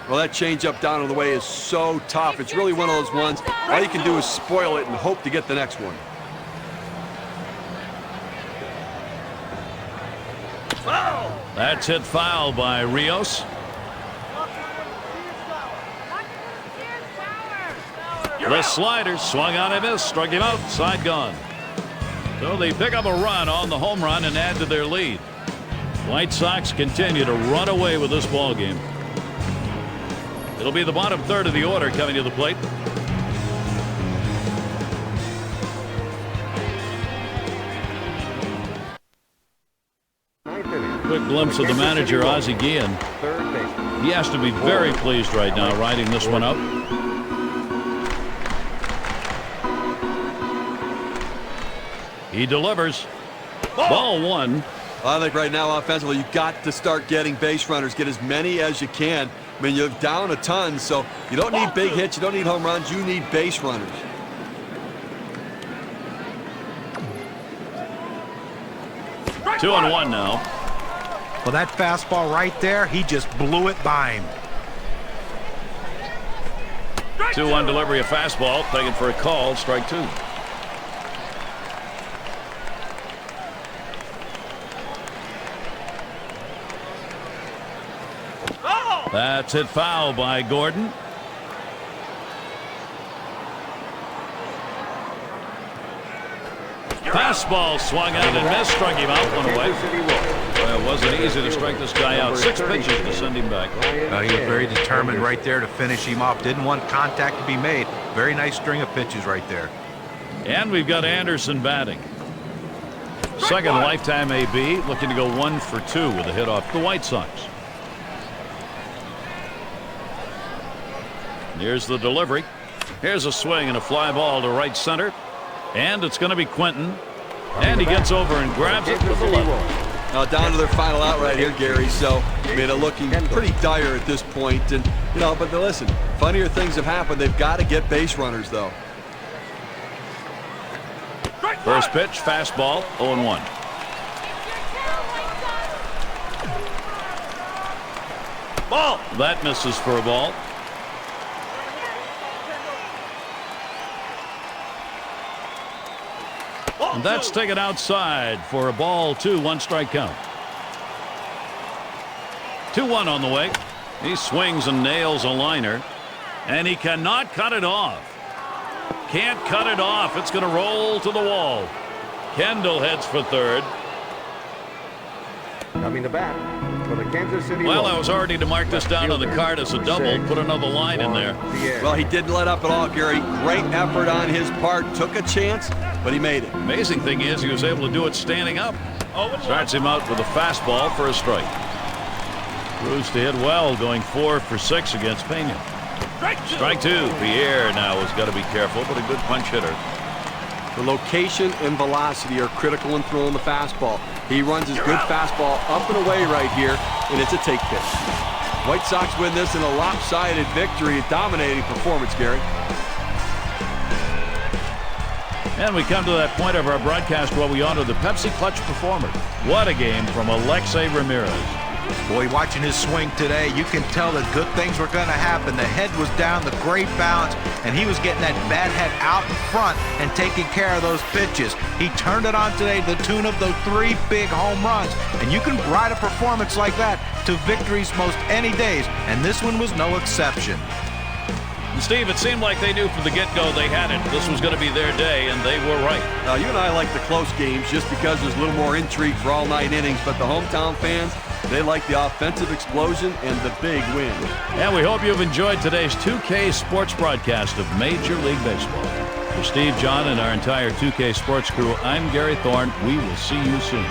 Well, that changeup down on the way is so tough. It's really one of those ones, all you can do is spoil it and hope to get the next one. That's hit foul by Rios. The slider swung on and missed, struck him out, side gone. So they pick up a run on the home run and add to their lead. White Sox continue to run away with this ball game. It'll be the bottom third of the order coming to the plate. Quick glimpse of the manager, Ozzie Guillen. Third base. He has to be very pleased right now riding this one up. He delivers. Ball one. I think right now offensively you've got to start getting base runners. Get as many as you can. I mean, you're down a ton, so you don't need big hits. You don't need home runs. You need base runners. Two and one now. Well, that fastball right there, he just blew it by him. 2-1 delivery of fastball, taken for a call, strike two. That's hit foul by Gordon. Fastball swung out and missed, struck him out, one away. Well, it wasn't easy to strike this guy out. 6 pitches to send him back. He was very determined right there to finish him off. Didn't want contact to be made. Very nice string of pitches right there. And we've got Anderson batting. Second lifetime AB, looking to go 1 for 2 with a hit off the White Sox. Here's the delivery. Here's a swing and a fly ball to right center. And it's going to be Quentin. And he gets over and grabs it with the left. Now down to their final out right here, Gary. So, I mean, looking pretty dire at this point. And, you know, but listen, funnier things have happened. They've got to get base runners, though. First pitch, fastball, 0-1. Ball. That misses for a ball. And that's taken outside for a ball, 2, 1 strike count. 2-1 on the way. He swings and nails a liner, and he cannot cut it off. Can't cut it off. It's going to roll to the wall. Kendall heads for third. Coming to bat for the Kansas City Well, Royals. I was already to mark this down on the card as a double. Put another line in there. Well, he didn't let up at all, Gary. Great effort on his part. Took a chance, but he made it. Amazing thing is he was able to do it standing up. Starts him out with a fastball for a strike. Proves to hit well, going 4 for 6 against Pena. Strike two. Pierre now has got to be careful, but a good punch hitter. The location and velocity are critical in throwing the fastball. He runs his good fastball up and away right here, and it's a take pitch. White Sox win this in a lopsided victory, a dominating performance, Gary. And we come to that point of our broadcast where we honor the Pepsi Clutch performer. What a game from Alexei Ramirez. Boy, watching his swing today, you can tell that good things were going to happen. The head was down, the great balance, and he was getting that bat head out in front and taking care of those pitches. He turned it on today to the tune of those 3 big home runs. And you can ride a performance like that to victories most any days, and this one was no exception. And Steve, it seemed like they knew from the get-go they had it. This was going to be their day, and they were right. Now, you and I like the close games just because there's a little more intrigue for all 9 innings, but the hometown fans, they like the offensive explosion and the big win. And we hope you've enjoyed today's 2K Sports broadcast of Major League Baseball. For Steve, John, and our entire 2K Sports crew, I'm Gary Thorne. We will see you soon.